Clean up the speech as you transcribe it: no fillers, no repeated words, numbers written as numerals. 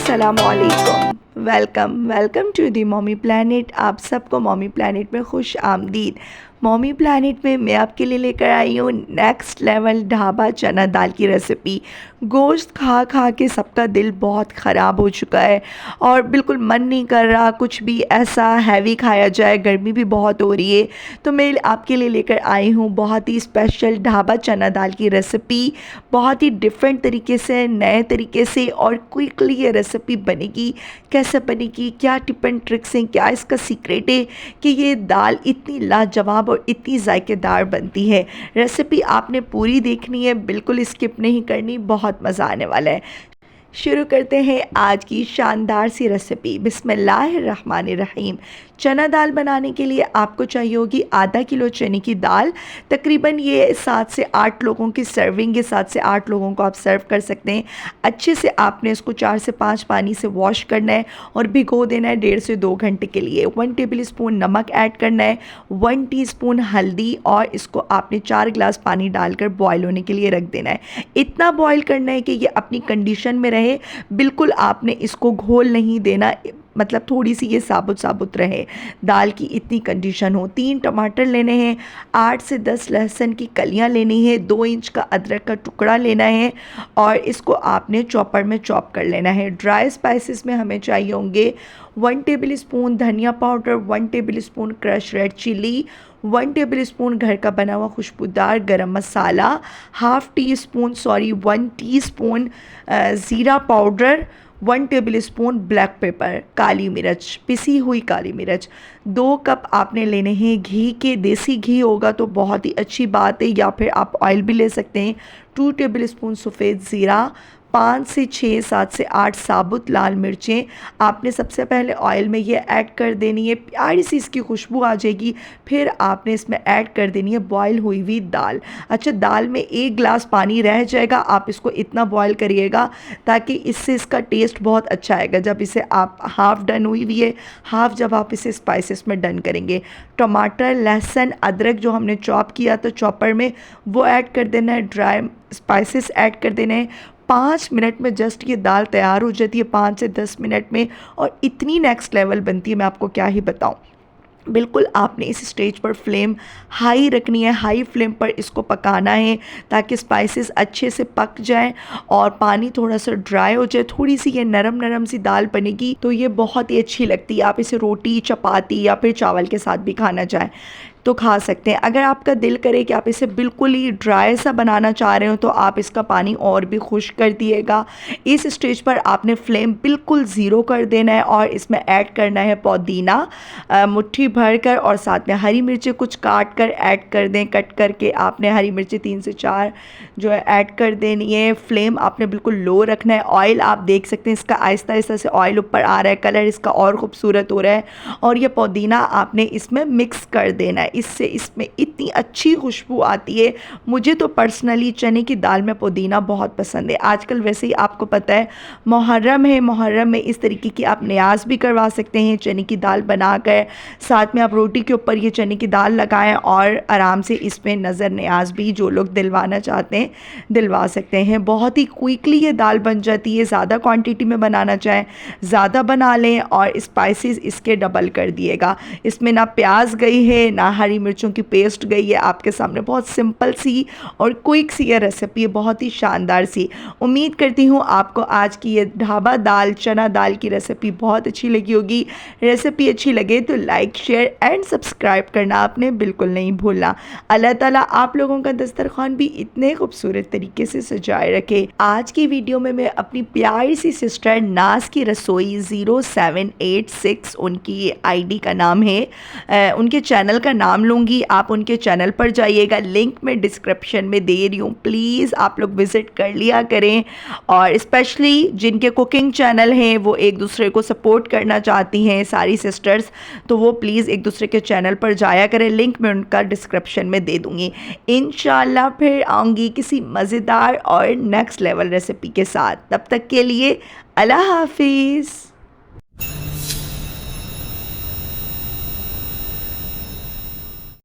अस्सलामुअलैकुम। Welcome to the mommy planet. आप सबको मॉमी प्लानट में खुश आमदीद। मॉमी प्लानट में मैं आपके लिए लेकर आई हूँ नेक्स्ट लेवल ढाबा चना दाल की रेसिपी। गोश्त खा खा के सबका दिल बहुत ख़राब हो चुका है और बिल्कुल मन नहीं कर रहा कुछ भी ऐसा हैवी खाया जाए, गर्मी भी बहुत हो रही है। तो मैं आपके लिए लेकर आई हूँ बहुत ही स्पेशल ढाबा चना दाल की रेसिपी। बहुत ही डिफरेंट तरीके से, नए तरीके से और क्विकली ये रेसिपी बनेगी। कैसे बनेगी, क्या टिप एंड ट्रिक्स हैं, क्या इसका सीक्रेट है कि ये दाल इतनी लाजवाब और इतनी जायकेदार बनती है। रेसिपी आपने पूरी देखनी है, बिल्कुल स्किप नहीं करनी, बहुत मज़ा आने वाला है। शुरू करते हैं आज की शानदार सी रेसिपी। बिस्मिल्लाहिर्रहमानिर्रहीम। चना दाल बनाने के लिए आपको चाहिए होगी आधा किलो चने की दाल। तकरीबन ये 7 से 8 लोगों की सर्विंग है। 7 से 8 लोगों को आप सर्व कर सकते हैं। अच्छे से आपने इसको 4 से 5 पानी से वॉश करना है और भिगो देना है 1.5 से 2 घंटे के लिए। 1 टेबल स्पून नमक ऐड करना है, 1 टीस्पून हल्दी और इसको आपने 4 गिलास पानी डालकर बॉयल होने के लिए रख देना है। इतना बॉयल करना है कि ये अपनी कंडीशन में रहे। बिल्कुल आपने इसको घोल नहीं देना, मतलब थोड़ी सी ये साबुत साबुत रहे, दाल की इतनी कंडीशन हो। 3 टमाटर लेने हैं, 8 से 10 लहसुन की कलियां लेनी है, 2 इंच का अदरक का टुकड़ा लेना है और इसको आपने चॉपर में चॉप कर लेना है। ड्राई स्पाइसेस में हमें चाहिए होंगे 1 टेबल स्पून धनिया powder, 1 tablespoon crush red chilli, 1 tablespoon घर का बना हुआ खुशबूदार गरम मसाला, 1 टीस्पून ज़ीरा powder, 1 tablespoon black pepper, काली मिर्च, पिसी हुई काली मिर्च। 2 कप आपने लेने हैं घी के। देसी घी होगा तो बहुत ही अच्छी बात है, या फिर आप ऑयल भी ले सकते हैं। 2 टेबल स्पून सफ़ेद ज़ीरा, 5 से 6, 7 से 8 साबुत लाल मिर्चें आपने सबसे पहले ऑयल में ये ऐड कर देनी है। प्यारी सी इसकी खुशबू आ जाएगी, फिर आपने इसमें ऐड कर देनी है बॉयल हुई हुई दाल। अच्छा, दाल में 1 गिलास पानी रह जाएगा, आप इसको इतना बॉयल करिएगा ताकि इससे इसका टेस्ट बहुत अच्छा आएगा। जब इसे आप हाफ़ डन हुई हुई है, हाफ़ जब आप इसे स्पाइसेस में डन करेंगे। टमाटर, लहसुन, अदरक जो हमने चॉप किया था चॉपर में, वो ऐड कर देना है। ड्राई स्पाइसेस ऐड कर देने हैं। 5 मिनट में जस्ट ये दाल तैयार हो जाती है, 5 से 10 मिनट में, और इतनी नेक्स्ट लेवल बनती है, मैं आपको क्या ही बताऊं। बिल्कुल आपने इस स्टेज पर फ्लेम हाई रखनी है, हाई फ्लेम पर इसको पकाना है ताकि स्पाइसेस अच्छे से पक जाएं और पानी थोड़ा सा ड्राई हो जाए। थोड़ी सी ये नरम नरम सी दाल बनेगी तो ये बहुत ही अच्छी लगती है। आप इसे रोटी, चपाती या फिर चावल के साथ भी खाना चाहें तो खा सकते हैं। अगर आपका दिल करे कि आप इसे बिल्कुल ही ड्राई सा बनाना चाह रहे हो तो आप इसका पानी और भी खुश्क कर दिएगा। इस स्टेज पर आपने फ्लेम बिल्कुल ज़ीरो कर देना है और इसमें ऐड करना है पुदीना मुट्ठी भर कर, और साथ में हरी मिर्चें कुछ काट कर ऐड कर दें। कट करके आपने हरी मिर्चें 3 से 4 जो है ऐड कर देनी है। फ्लेम आपने बिल्कुल लो रखना है। ऑयल आप देख सकते हैं इसका आहिस्ता आहिस्ता से ऑयल ऊपर आ रहा है, कलर इसका और ख़ूबसूरत हो रहा है, और ये पुदीना आपने इसमें मिक्स कर देना है। इससे इसमें इतनी अच्छी खुशबू आती है। मुझे तो पर्सनली चने की दाल में पुदीना बहुत पसंद है। आजकल वैसे ही आपको पता है मुहर्रम है, मुहर्रम में इस तरीके की आप नियाज भी करवा सकते हैं चने की दाल बनाकर। साथ में आप रोटी के ऊपर ये चने की दाल लगाएं और आराम से इसमें नज़र नियाज भी जो लोग दिलवाना चाहते हैं दिलवा सकते हैं। बहुत ही क्विकली ये दाल बन जाती है। ज़्यादा क्वांटिटी में बनाना चाहें ज़्यादा बना लें और स्पाइसेस इसके डबल कर दिएगा। इसमें ना प्याज गई है ना हरी मिर्चों की पेस्ट गई है। आपके सामने बहुत सिंपल सी और क्विक सी ये रेसिपी है, बहुत ही शानदार सी। उम्मीद करती हूँ आपको आज की ये ढाबा दाल चना दाल की रेसिपी बहुत अच्छी लगी होगी। रेसिपी अच्छी लगे तो लाइक, शेयर एंड सब्सक्राइब करना आपने बिल्कुल नहीं भूलना। अल्लाह ताला आप लोगों का दस्तरखान भी इतने खूबसूरत तरीके से सजाए रखे। आज की वीडियो में मैं अपनी प्यारी सी सिस्टर नाज की रसोई 0786 उनकी आईडी का नाम है, उनके चैनल का नाम लूँगी। आप उनके चैनल पर जाइएगा, लिंक मैं डिस्क्रिप्शन में दे रही हूँ, प्लीज़ आप लोग विज़िट कर लिया करें। और स्पेशली जिनके कुकिंग चैनल हैं वो एक दूसरे को सपोर्ट करना चाहती हैं सारी सिस्टर्स, तो वो प्लीज़ एक दूसरे के चैनल पर जाया करें। लिंक मैं उनका डिस्क्रिप्शन में दे दूँगी। इंशाल्लाह फिर आऊँगी किसी मज़ेदार और नेक्स्ट लेवल रेसिपी के साथ। तब तक के लिए अल्लाह हाफिज़।